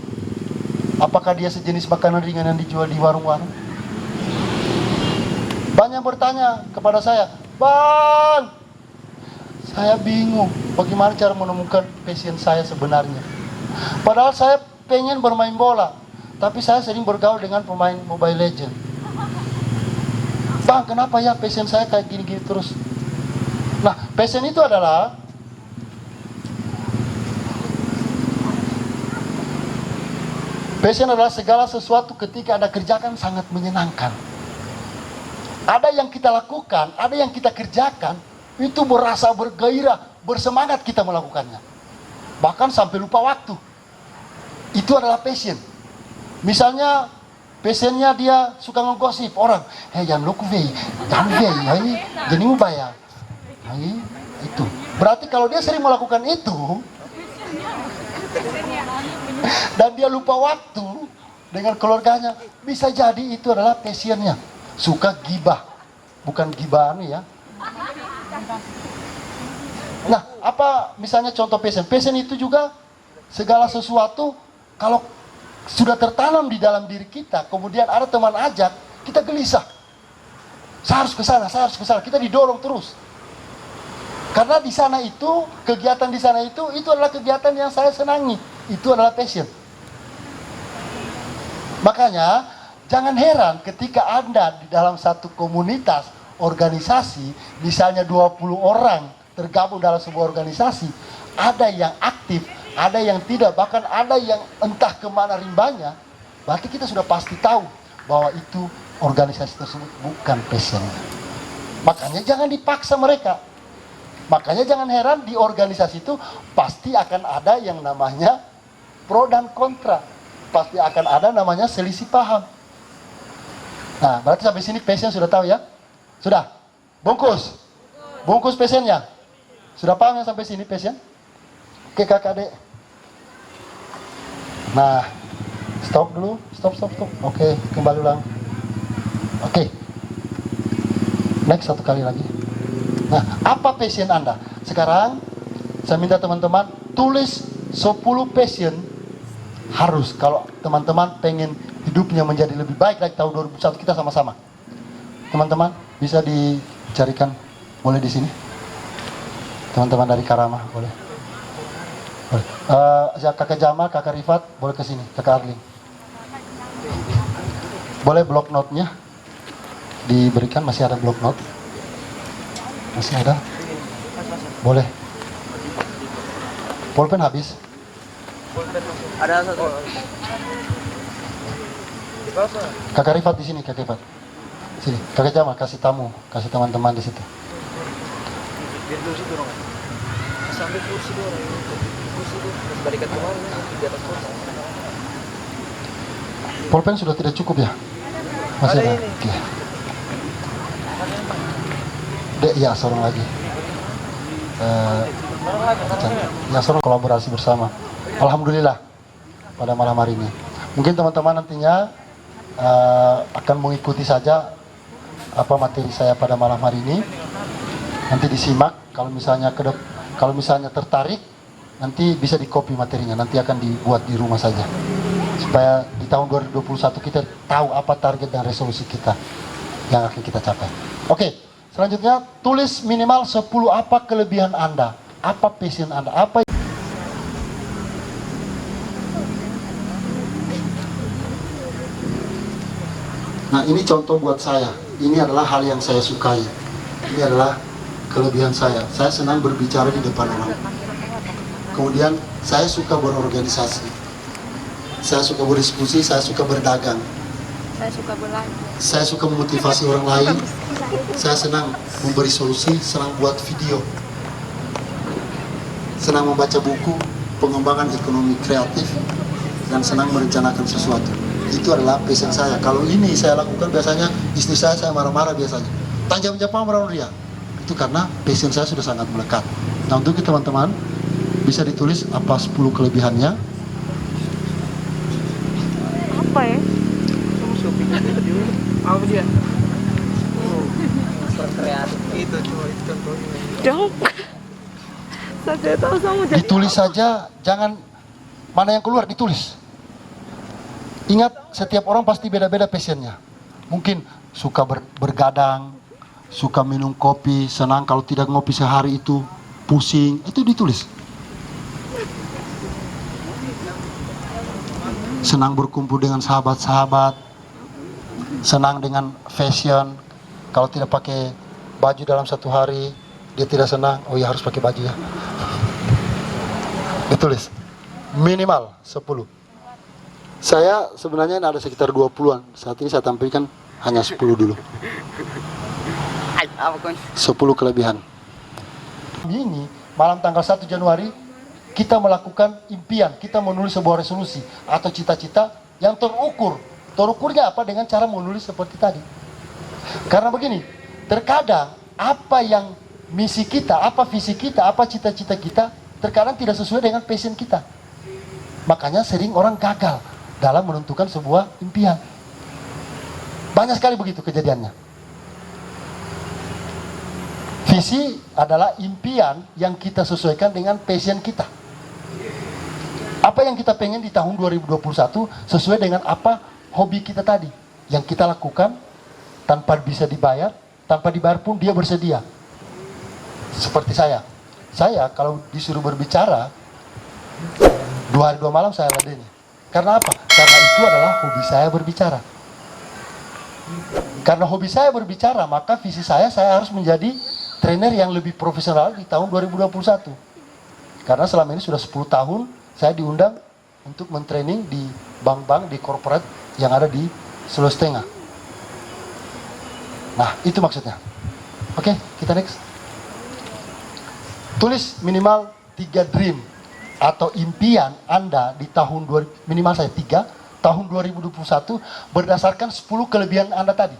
Apakah dia sejenis makanan ringan yang dijual di warung-warung? Banyak bertanya kepada saya, Bang, saya bingung bagaimana cara menemukan passion saya sebenarnya. Padahal saya pengen bermain bola, tapi saya sering bergaul dengan pemain Mobile Legends. Bang, kenapa ya passion saya kayak gini-gini terus? Nah, passion itu adalah segala sesuatu ketika Anda kerjakan sangat menyenangkan. Ada yang kita lakukan, ada yang kita kerjakan, itu berasa bergairah, bersemangat kita melakukannya. Bahkan sampai lupa waktu. Itu adalah passion. Misalnya, passionnya dia suka ngegosip orang. Jangan luku vei, jadi mau bayar. Itu. Berarti kalau dia sering melakukan itu, dan dia lupa waktu dengan keluarganya, bisa jadi itu adalah passionnya. Suka gibah, bukan gibah ya. Nah, apa misalnya contoh passion? Passion itu juga segala sesuatu kalau sudah tertanam di dalam diri kita, kemudian ada teman ajak, kita gelisah. Saya harus ke sana, saya harus ke sana. Kita didorong terus. Karena di sana itu, kegiatan di sana itu adalah kegiatan yang saya senangi. Itu adalah passion. Makanya, jangan heran ketika Anda di dalam satu komunitas, organisasi, misalnya 20 orang tergabung dalam sebuah organisasi, ada yang aktif, ada yang tidak, bahkan ada yang entah kemana rimbanya, berarti kita sudah pasti tahu bahwa itu organisasi tersebut bukan passion. Makanya jangan dipaksa mereka. Makanya jangan heran di organisasi itu pasti akan ada yang namanya pro dan kontra. Pasti akan ada namanya selisih paham. Nah, berarti sampai sini passion sudah tahu ya? Sudah? Bungkus? Bungkus passionnya? Sudah paham yang sampai sini passion? Oke kakak adek. Nah, stop dulu, stop. Oke, kembali ulang. Oke, next satu kali lagi. Nah, apa passion Anda? Sekarang saya minta teman-teman tulis 10 passion harus kalau teman-teman pengen hidupnya menjadi lebih baik dari tahun 2001 kita sama-sama. Teman-teman bisa dicarikan, boleh di sini. Teman-teman dari Karama boleh. Kakak Jamal, kakak Rifat boleh ke sini, kakak Arlin. Boleh block note-nya diberikan, masih ada block note? Masih ada? Boleh. Pulpen habis? Ada satu. Kakak Rifat di sini, kakak Rifat. Sini, kakak Jamal kasih tamu, kasih teman-teman di situ. Biar dulu situ dong. Sampai kursi dulu. Kursi dulu. Balikan kemarin di atas kursi. Pulpen sudah tidak cukup ya? Masih ada? Oke. Dek, ya seorang lagi. Ya seorang kolaborasi bersama. Alhamdulillah pada malam hari ini. Mungkin teman-teman nantinya akan mengikuti saja apa materi saya pada malam hari ini. Nanti disimak. Kalau misalnya tertarik, nanti bisa di copy materinya. Nanti akan dibuat di rumah saja. Supaya di tahun 2021 kita tahu apa target dan resolusi kita yang akan kita capai. Oke, selanjutnya tulis minimal 10 apa kelebihan Anda, apa passion Anda, apa. Nah, ini contoh buat saya. Ini adalah hal yang saya sukai. Ini adalah kelebihan saya. Saya senang berbicara di depan orang. Kemudian saya suka berorganisasi. Saya suka berdiskusi, saya suka berdagang. Saya suka belajar. Saya suka memotivasi orang lain. Saya senang memberi solusi, senang buat video. Senang membaca buku, pengembangan ekonomi kreatif, dan senang merencanakan sesuatu. Itu adalah passion saya. Kalau ini saya lakukan biasanya, istri saya marah-marah biasanya. Tajam-tajam marah dia. Itu karena passion saya sudah sangat melekat. Nah, untuk teman-teman, bisa ditulis apa 10 kelebihannya. Apa ya? Apa dia? Kreatif itu cuma itu contohnya. Dong. Saya tahu sama jadi. Ditulis saja, jangan mana yang keluar ditulis. Ingat, setiap orang pasti beda-beda passionnya. Mungkin suka bergadang, suka minum kopi, senang kalau tidak ngopi sehari itu pusing, itu ditulis. Senang berkumpul dengan sahabat-sahabat, senang dengan fashion. Kalau tidak pakai baju dalam satu hari, dia tidak senang. Oh ya, harus pakai baju ya. Ditulis minimal 10. Saya sebenarnya ada sekitar 20-an. Saat ini saya tampilkan hanya 10 dulu. 10 kelebihan. Ini malam tanggal 1 Januari kita melakukan impian, kita menulis sebuah resolusi atau cita-cita yang terukur. Terukurnya apa? Dengan cara menulis seperti tadi. Karena begini, terkadang apa yang misi kita, apa visi kita, apa cita-cita kita, terkadang tidak sesuai dengan passion kita. Makanya sering orang gagal dalam menentukan sebuah impian. Banyak sekali begitu kejadiannya. Visi adalah impian yang kita sesuaikan dengan passion kita. Apa yang kita pengen di tahun 2021 sesuai dengan apa hobi kita tadi. Yang kita lakukan tanpa bisa dibayar, tanpa dibayar pun dia bersedia. Seperti saya. Saya kalau disuruh berbicara 2 hari 2 malam saya ladeni. Karena apa? Karena itu adalah hobi saya berbicara. Karena hobi saya berbicara, maka visi saya harus menjadi trainer yang lebih profesional di tahun 2021. Karena selama ini sudah 10 tahun saya diundang untuk mentraining di bank-bank, di corporate yang ada di Sulawesi Tengah. Nah, itu maksudnya. Oke, kita next. Tulis minimal 3 dream atau impian Anda di tahun minimal saya 3 tahun 2021 berdasarkan 10 kelebihan Anda tadi.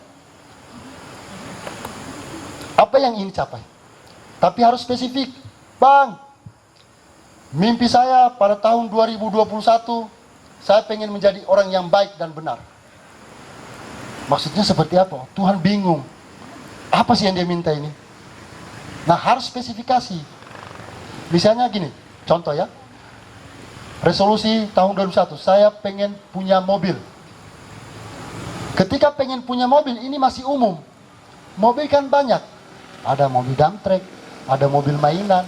Apa yang ingin capai? Tapi harus spesifik. Bang, Mimpi saya pada tahun 2021, saya pengen menjadi orang yang baik dan benar. Maksudnya seperti apa? Tuhan bingung. Apa sih yang dia minta ini? Nah, harus spesifikasi. Misalnya gini, contoh ya. Resolusi tahun 2021, saya pengen punya mobil. Ketika pengen punya mobil, ini masih umum. Mobil kan banyak. Ada mobil dump truck, ada mobil mainan,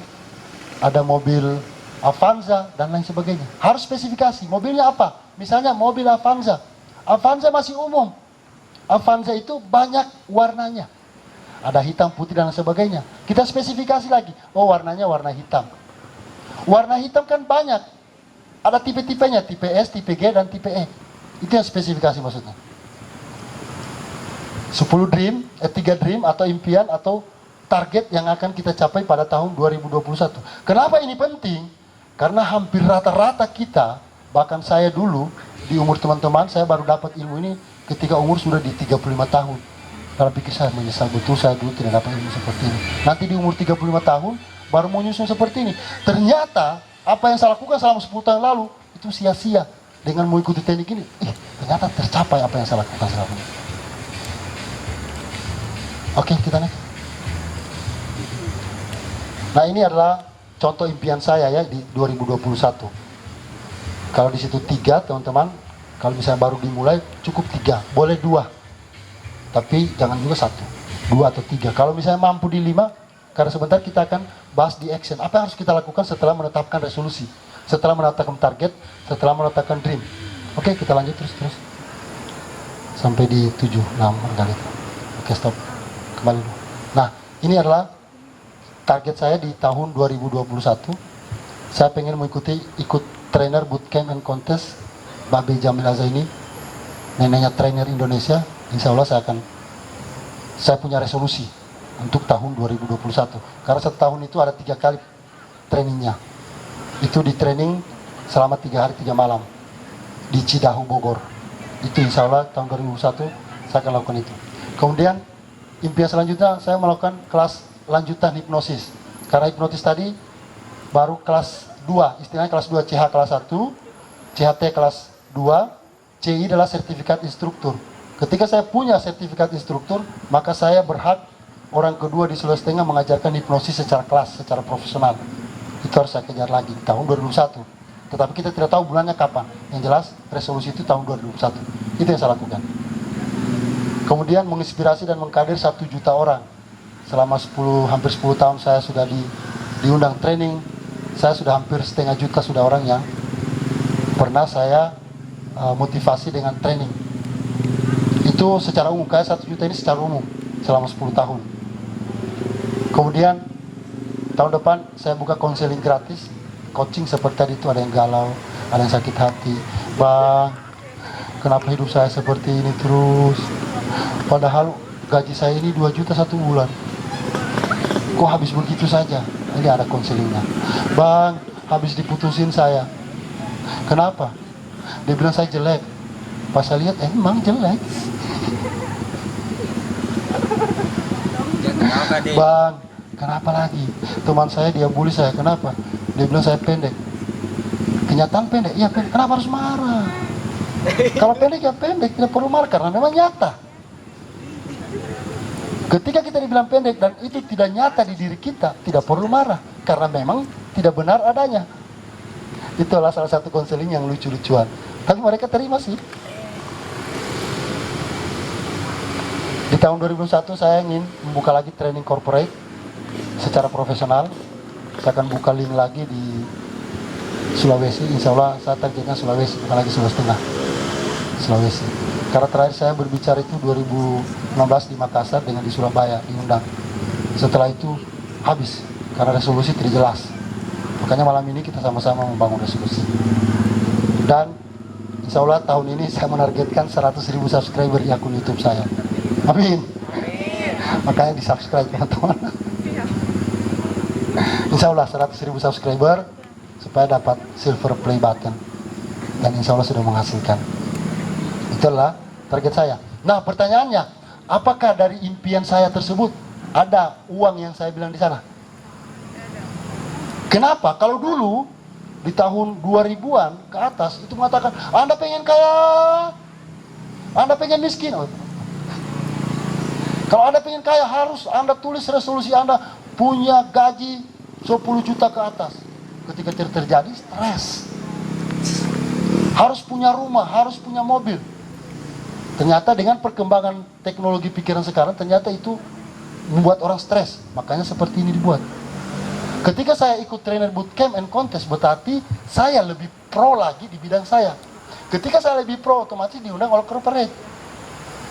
ada mobil Avanza, dan lain sebagainya. Harus spesifikasi, mobilnya apa? Misalnya mobil Avanza. Avanza masih umum. Avanza itu banyak warnanya. Ada hitam, putih, dan sebagainya. Kita spesifikasi lagi. Oh, warnanya warna hitam. Warna hitam kan banyak. Ada tipe-tipenya, tipe S, tipe G, dan tipe E. Itu yang spesifikasi maksudnya. 3 dream atau impian atau target yang akan kita capai pada tahun 2021. Kenapa ini penting? Karena hampir rata-rata kita, bahkan saya dulu, di umur teman-teman, saya baru dapat ilmu ini ketika umur sudah di 35 tahun. Dalam pikir saya menyesal betul, saya dulu tidak dapat ilmu seperti ini. Nanti di umur 35 tahun, baru mau nyusun seperti ini. Ternyata, apa yang saya lakukan selama 10 tahun lalu, itu sia-sia. Dengan mengikuti teknik ini, ternyata tercapai apa yang saya lakukan selama ini. Oke, kita next. Nah, ini adalah contoh impian saya ya di 2021. Kalau di situ 3, teman-teman, kalau misalnya baru dimulai, cukup 3. Boleh 2. Tapi jangan juga 1. 2 atau 3. Kalau misalnya mampu di 5, karena sebentar kita akan bahas di action. Apa yang harus kita lakukan setelah menetapkan resolusi, setelah menetapkan target, setelah menetapkan dream. Oke, kita lanjut terus. Sampai di 7, 6 kali. Oke, stop. Kembali dulu. Nah, ini adalah target saya di tahun 2021. Saya pengen ikut trainer bootcamp and contest Babe Jamil Azaini, neneknya trainer Indonesia. Insya Allah saya punya resolusi untuk tahun 2021. Karena setahun itu ada 3 kali trainingnya. Itu di training selama 3 hari 3 malam di Cidahu, Bogor. Itu insya Allah tahun 2021 saya akan lakukan itu. Kemudian impian selanjutnya saya melakukan kelas lanjutan hipnosis. Karena hipnotis tadi baru kelas 2, istilahnya kelas 2, CH kelas 1, CHT kelas 2, CI adalah sertifikat instruktur. Ketika saya punya sertifikat instruktur, maka saya berhak orang kedua di Sulawesi Tengah mengajarkan hipnosis secara kelas, secara profesional. Itu harus saya kejar lagi tahun 2021. Tetapi kita tidak tahu bulannya kapan. Yang jelas resolusi itu tahun 2021. Itu yang saya lakukan. Kemudian menginspirasi dan mengkader 1 juta orang. Selama hampir 10 tahun saya sudah diundang training. Saya sudah hampir setengah juta sudah orang yang pernah saya motivasi dengan training. Itu secara umum, kayak 1 juta ini secara umum selama 10 tahun. Kemudian tahun depan saya buka konseling gratis, coaching seperti tadi itu. Ada yang galau, ada yang sakit hati. Bang, kenapa hidup saya seperti ini terus? Padahal gaji saya ini 2 juta 1 bulan. Kok habis begitu saja? Ini ada konselingnya. Bang, habis diputusin saya. Kenapa? Dia bilang saya jelek. Pas saya lihat, emang jelek. Bang, kenapa lagi? Teman saya dia bully saya, kenapa? Dia bilang saya pendek. Kenyataan pendek, iya pendek. Kenapa harus marah? Kalau pendek ya pendek, tidak perlu marah karena memang nyata. Ketika kita dibilang pendek dan itu tidak nyata di diri kita, tidak perlu marah karena memang tidak benar adanya. Itulah salah satu konseling yang lucu-lucuan. Tapi mereka terima sih. Di tahun 2001 saya ingin membuka lagi training corporate secara profesional. Saya akan buka link lagi di Sulawesi. Insya Allah saya targetnya Sulawesi, bukan lagi Sulawesi Tengah. Sulawesi. Karena terakhir saya berbicara itu 2016 di Makassar dengan di Surabaya diundang. Setelah itu habis karena resolusi tidak jelas. Makanya malam ini kita sama-sama membangun resolusi. Dan insya Allah tahun ini saya menargetkan 100.000 subscriber di akun YouTube saya. Amin. Makanya di subscribe teman-teman. Insya Allah 100.000 subscriber supaya dapat silver play button. Dan insya Allah sudah menghasilkan. Itulah target saya. Nah pertanyaannya, apakah dari impian saya tersebut ada uang yang saya bilang di sana? Kenapa? Kalau dulu di tahun 2000-an ke atas itu mengatakan, Anda pengen kaya, Anda pengen miskin. Oh. Kalau Anda pengen kaya, harus Anda tulis resolusi Anda punya gaji 10 juta ke atas. Ketika terjadi stres, harus punya rumah, harus punya mobil. Ternyata dengan perkembangan teknologi pikiran sekarang, ternyata itu membuat orang stres. Makanya seperti ini dibuat. Ketika saya ikut trainer bootcamp and contest, berarti saya lebih pro lagi di bidang saya. Ketika saya lebih pro, otomatis diundang oleh corporate,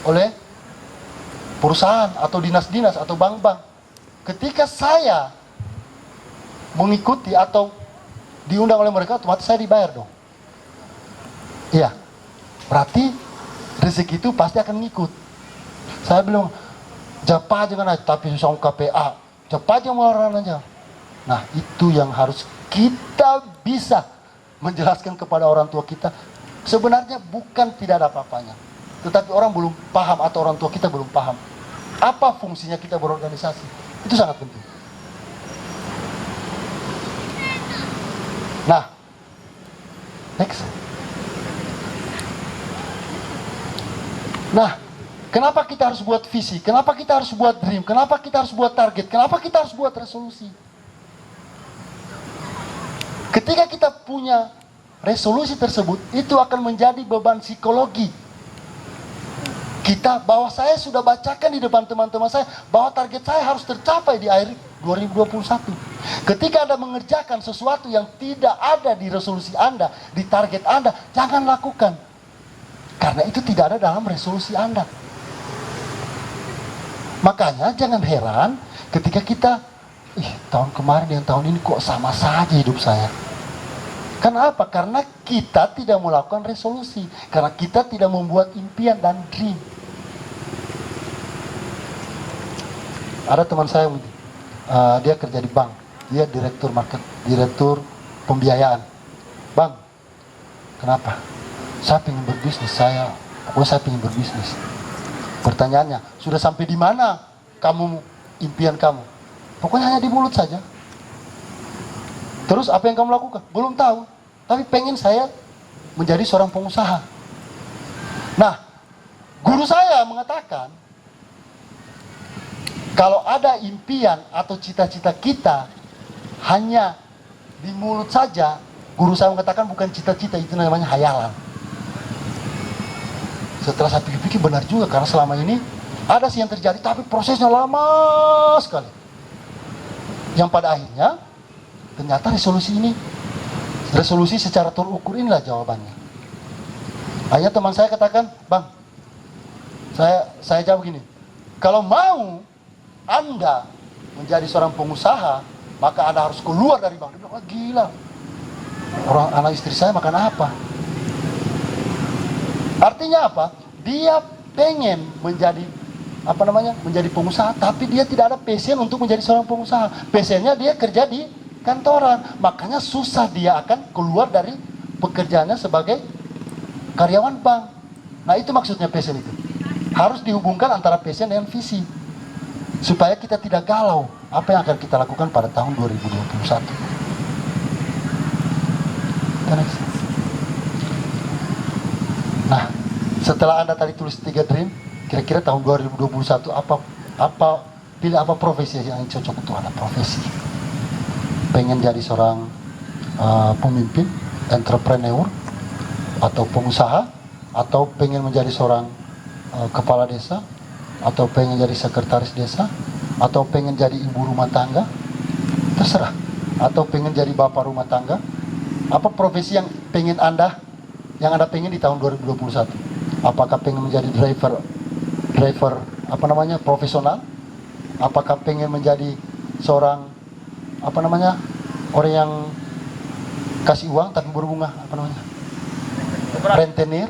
oleh perusahaan atau dinas-dinas atau bank-bank. Ketika saya mengikuti atau diundang oleh mereka, otomatis saya dibayar dong. Iya, berarti rezeki itu pasti akan ngikut. Saya bilang, japa jangan aja, tapi susah KPA, japa aja melawan aja. Nah, itu yang harus kita bisa menjelaskan kepada orang tua kita. Sebenarnya bukan tidak ada apa-apanya, tetapi orang belum paham atau orang tua kita belum paham apa fungsinya kita berorganisasi. Itu sangat penting. Nah, next. Nah, kenapa kita harus buat visi? Kenapa kita harus buat dream? Kenapa kita harus buat target? Kenapa kita harus buat resolusi? Ketika kita punya resolusi tersebut, itu akan menjadi beban psikologi kita, bahwa saya sudah bacakan di depan teman-teman saya bahwa target saya harus tercapai di akhir 2021. Ketika Anda mengerjakan sesuatu yang tidak ada di resolusi Anda, di target Anda, jangan lakukan. Karena itu tidak ada dalam resolusi Anda. Makanya jangan heran ketika kita, tahun kemarin dengan tahun ini kok sama saja hidup saya. Kenapa? Karena kita tidak melakukan resolusi. Karena kita tidak membuat impian dan dream. Ada teman saya, dia kerja di bank. Dia direktur direktur pembiayaan. Bang, kenapa? Saya ingin berbisnis, saya ingin berbisnis. Pertanyaannya, sudah sampai di mana kamu, impian kamu? Pokoknya hanya di mulut saja. Terus apa yang kamu lakukan? Belum tahu. Tapi pengen saya menjadi seorang pengusaha. Nah, guru saya mengatakan, kalau ada impian atau cita-cita kita hanya di mulut saja, guru saya mengatakan bukan cita-cita, itu namanya hayalan. Setelah saya pikir-pikir, benar juga, karena selama ini ada sih yang terjadi, tapi prosesnya lama sekali. Yang pada akhirnya, ternyata resolusi secara terukur inilah jawabannya. Hanya teman saya katakan, Bang, saya jawab begini, kalau mau Anda menjadi seorang pengusaha, maka Anda harus keluar dari bank. Dia bilang, gila, orang anak istri saya makan apa? Artinya apa? Dia pengen menjadi menjadi pengusaha, tapi dia tidak ada passion untuk menjadi seorang pengusaha. Passionnya dia kerja di kantoran, makanya susah dia akan keluar dari pekerjaannya sebagai karyawan bank. Nah, itu maksudnya passion itu. Harus dihubungkan antara passion dengan visi, supaya kita tidak galau apa yang akan kita lakukan pada tahun 2021. Nah, setelah Anda tadi tulis 3 dream, kira-kira tahun 2021 pilih apa profesi yang cocok untuk Anda? Profesi. Pengen jadi seorang pemimpin, entrepreneur, atau pengusaha, atau pengen menjadi seorang kepala desa, atau pengen jadi sekretaris desa, atau pengen jadi ibu rumah tangga, terserah. Atau pengen jadi bapak rumah tangga. Apa profesi yang Anda pengen di tahun 2021? Apakah pengen menjadi driver profesional? Apakah pengen menjadi seorang orang yang kasih uang tapi berbunga, rentenir?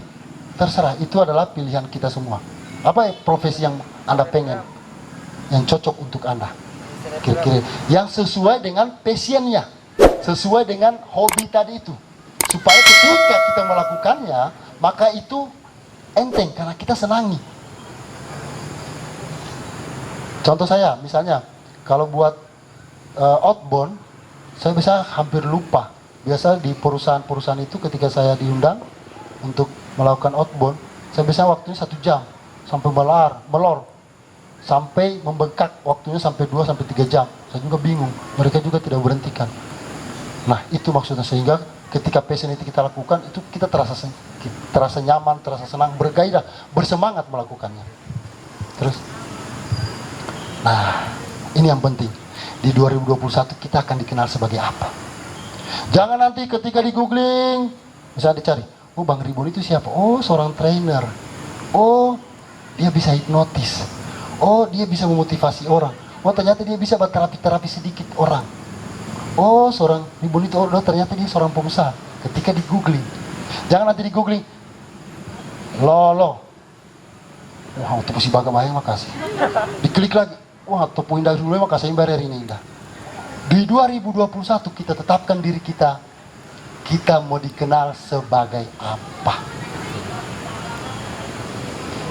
Terserah, itu adalah pilihan kita semua. Apa profesi yang Anda pengen, yang cocok untuk Anda? Kira-kira yang sesuai dengan passionnya, sesuai dengan hobi tadi itu, supaya ketika kita melakukannya, maka itu enteng karena kita senangi. Contoh saya, misalnya kalau buat outbound, saya bisa hampir lupa biasa di perusahaan-perusahaan itu ketika saya diundang untuk melakukan outbound, saya biasanya waktunya 1 jam sampai melor sampai membengkak, waktunya sampai 2 sampai 3 jam. Saya juga bingung, mereka juga tidak berhentikan. Nah, itu maksudnya, sehingga ketika passion itu kita lakukan, itu kita terasa nyaman, terasa senang, bergairah, bersemangat melakukannya. Terus, nah, ini yang penting. Di 2021 kita akan dikenal sebagai apa? Jangan nanti ketika di googling, misalnya dicari, oh Bang Ribon itu siapa? Oh, seorang trainer. Oh, dia bisa hipnotis. Oh, dia bisa memotivasi orang. Oh, ternyata dia bisa berterapi sedikit orang. Oh, seorang Ribon itu, oh ternyata dia seorang pengusaha. Ketika di googling, jangan nanti di googling, lolo. Wah, untuk si baga bayang makasih. Diklik lagi. Wah, topo indah dulu makasih bayar ini indah. Di 2021 kita tetapkan diri kita. Kita mau dikenal sebagai apa?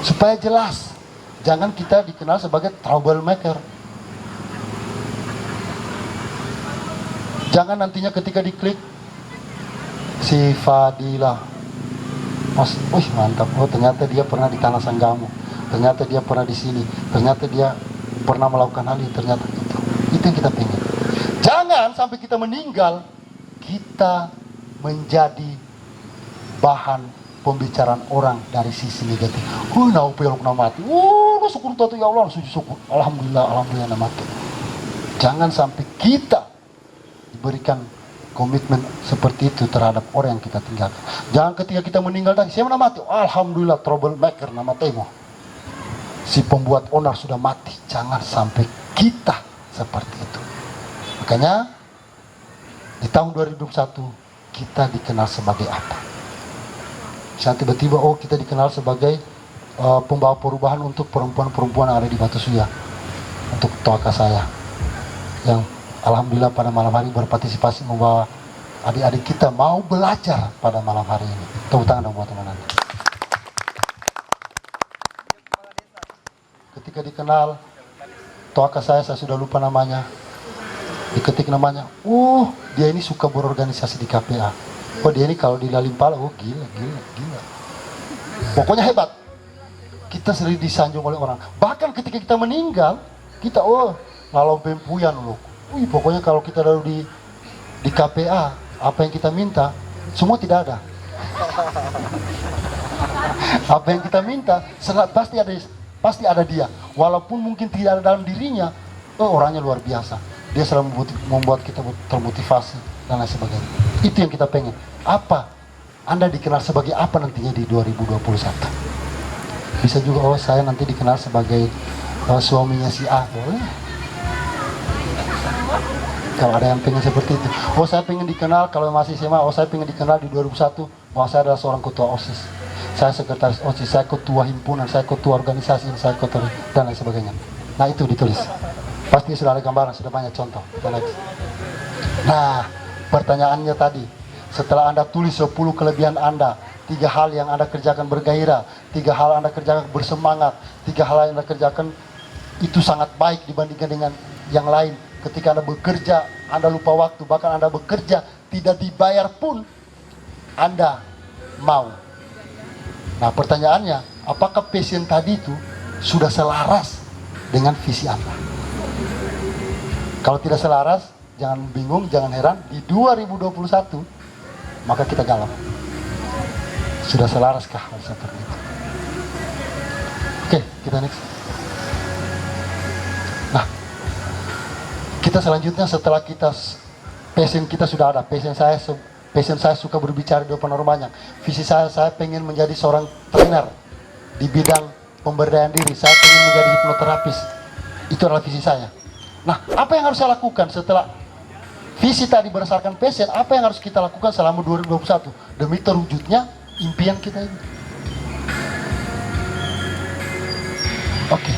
Supaya jelas. Jangan kita dikenal sebagai troublemaker. Jangan nantinya ketika diklik si Fadila, Mas, wih mantap. Oh ternyata dia pernah di Tanah Sanggamu. Ternyata dia pernah di sini. Ternyata dia pernah melakukan hal ini. Ternyata itu yang kita pengen. Jangan sampai kita meninggal, kita menjadi bahan pembicaraan orang dari sisi negatif. Nah, upaya lu mati. Syukur tuh ya Allah, syukur. Alhamdulillah mati. Jangan sampai kita diberikan komitmen seperti itu terhadap orang yang kita tinggalkan. Jangan ketika kita meninggal tadi, saya mati. Alhamdulillah, troublemaker nama temo. Si pembuat onar sudah mati. Jangan sampai kita seperti itu. Makanya di tahun 2021 kita dikenal sebagai apa? Misalnya tiba-tiba kita dikenal sebagai pembawa perubahan untuk perempuan-perempuan yang ada di Batu Suya, untuk toaka saya yang alhamdulillah pada malam hari berpartisipasi membawa adik-adik kita mau belajar pada malam hari ini. Tepuk tangan dong buat teman-teman. Ketika dikenal toaka saya sudah lupa namanya, diketik namanya, dia ini suka berorganisasi di KPA. Oh dia ini kalau di Lalimpala, gila. Pokoknya hebat. Kita sering disanjung oleh orang. Bahkan ketika kita meninggal, kita lalu pempuyan loh. Pokoknya kalau kita lalu di KPA, apa yang kita minta, semua tidak ada. Apa yang kita minta, pasti ada dia. Walaupun mungkin tidak ada dalam dirinya, orangnya luar biasa. Dia selalu membuat kita termotivasi dan lain sebagainya. Itu yang kita pengen. Apa? Anda dikenal sebagai apa nantinya di 2021? Bisa juga, saya nanti dikenal sebagai suaminya si A. Boleh. Kalau ada yang pengen seperti itu. Saya pengen dikenal kalau masih SMA. Saya pengen dikenal di 2001 bahwa saya adalah seorang ketua OSIS. Saya sekretaris OSIS, saya ketua himpunan, saya ketua organisasi, saya ketua dan lain sebagainya. Nah itu ditulis. Pasti sudah ada gambaran, sudah banyak contoh. Nah, pertanyaannya tadi, setelah Anda tulis 10 kelebihan Anda, 3 hal yang Anda kerjakan bergairah, 3 hal Anda kerjakan bersemangat, 3 hal yang Anda kerjakan itu sangat baik dibandingkan dengan yang lain. Ketika Anda bekerja, Anda lupa waktu, bahkan Anda bekerja tidak dibayar pun, Anda mau. Nah, pertanyaannya, apakah passion tadi itu sudah selaras dengan visi Anda? Kalau tidak selaras, jangan bingung, jangan heran. Di 2021, maka kita galau. Sudah selaraskah hal seperti itu? Oke, kita next. Nah, kita selanjutnya setelah passion kita sudah ada. Passion saya suka berbicara di depan orang banyak. Visi saya pengen menjadi seorang trainer di bidang pemberdayaan diri. Saya pengen menjadi hipnoterapis. Itu adalah visi saya. Nah, apa yang harus saya lakukan setelah visi tadi berdasarkan passion? Apa yang harus kita lakukan selama 2021 demi terwujudnya impian kita ini? Oke.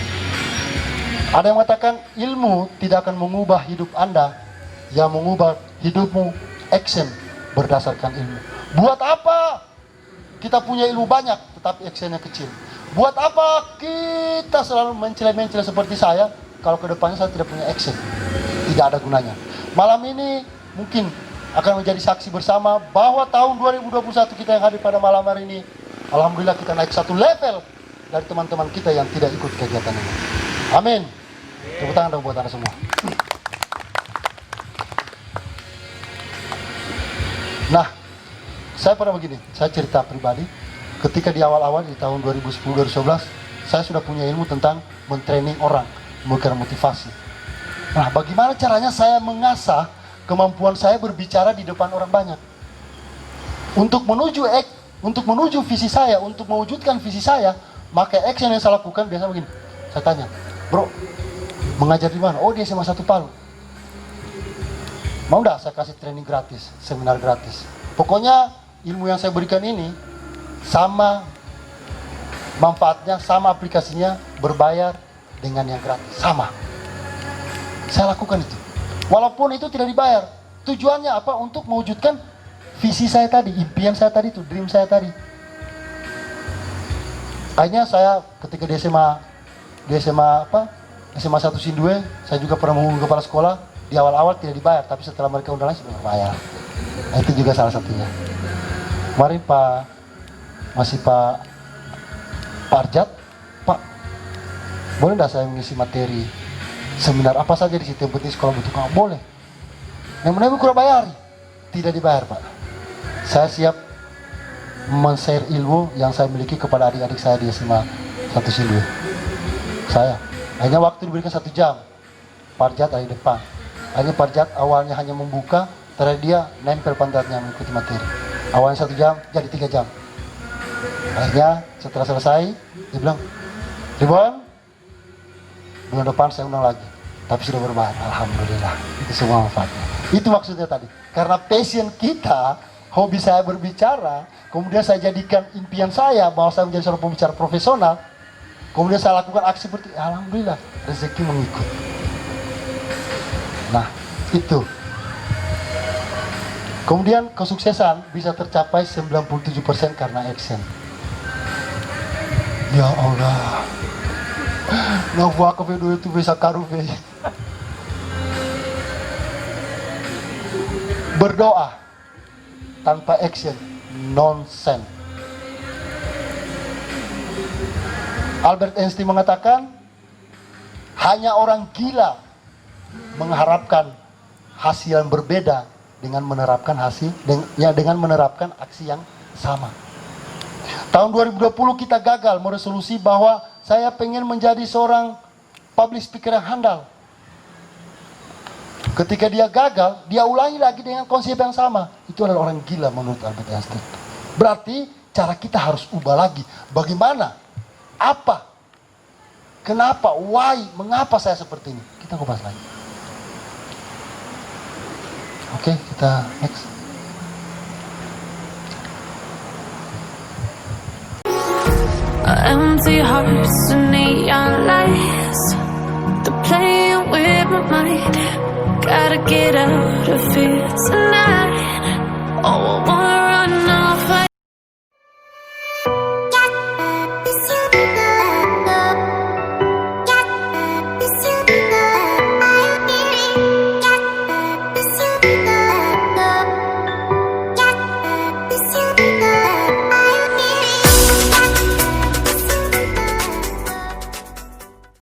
Ada yang mengatakan ilmu tidak akan mengubah hidup Anda, yang mengubah hidupmu action berdasarkan ilmu. Buat apa kita punya ilmu banyak tetapi actionnya kecil? Buat apa kita selalu mencela-mencela seperti saya kalau kedepannya saya tidak punya action? Tidak ada gunanya. Malam ini mungkin akan menjadi saksi bersama bahwa tahun 2021 kita yang hadir pada malam hari ini, alhamdulillah kita naik satu level dari teman-teman kita yang tidak ikut kegiatan ini. Amin. Tepuk tangan dong buat anda semua. Nah, saya pernah begini, saya cerita pribadi, ketika di awal-awal di tahun 2010-2011, saya sudah punya ilmu tentang mentraining orang, memberikan motivasi. Nah, bagaimana caranya saya mengasah kemampuan saya berbicara di depan orang banyak? Untuk menuju visi saya, untuk mewujudkan visi saya, maka action yang saya lakukan biasa begini. Saya tanya, bro, mengajar di mana? Oh, di SMA 1 Palu. Mau enggak saya kasih training gratis, seminar gratis? Pokoknya ilmu yang saya berikan ini sama manfaatnya, sama aplikasinya, berbayar dengan yang gratis, sama. Saya lakukan itu. Walaupun itu tidak dibayar. Tujuannya apa? Untuk mewujudkan visi saya tadi, impian saya tadi itu, dream saya tadi. Akhirnya saya ketika di SMA 1 Sindue, saya juga pernah menghubungi kepala sekolah. Di awal-awal tidak dibayar, tapi setelah mereka undang sudah berbayar. Nah, itu juga salah satunya. Kemarin Pak Arjat, Pak, boleh nggak saya mengisi materi seminar apa saja di situ, yang penting sekolah butuh kamu? Boleh. Yang menurut kurang bayar, tidak dibayar, Pak. Saya siap men-share ilmu yang saya miliki kepada adik-adik saya di SMA 1 Sindue. Saya hanya waktu diberikan 1 jam. Pak Arjat ada di depan. Hanya Pak Arjat awalnya hanya membuka, terus dia nempel pantatnya mengikuti materi. Awalnya 1 jam, jadi 3 jam. Akhirnya setelah selesai, dia bilang, Ribon, bulan depan saya undang lagi. Tapi sudah berbayar, alhamdulillah. Itu semua manfaatnya. Itu maksudnya tadi. Karena passion kita, hobi saya berbicara, kemudian saya jadikan impian saya bahwa saya menjadi seorang pembicara profesional, kemudian saya lakukan aksi seperti, alhamdulillah, rezeki mengikut. Nah, itu. Kemudian kesuksesan bisa tercapai 97% karena action. Ya Allah, nggak buat ke video itu bisa karuve. Berdoa tanpa action, nonsense. Albert Einstein mengatakan, hanya orang gila mengharapkan hasil yang berbeda dengan menerapkan dengan menerapkan aksi yang sama. Tahun 2020 kita gagal meresolusi bahwa saya pengen menjadi seorang public speaker yang handal. Ketika dia gagal, dia ulangi lagi dengan konsep yang sama. Itu adalah orang gila menurut Albert Einstein. Berarti cara kita harus ubah lagi. Bagaimana? Apa? Kenapa? Why? Mengapa saya seperti ini? Kita kupas lagi. Oke, kita next. Empty hearts and neon lights, they're playing with my mind. Gotta get out of here tonight. Oh, I want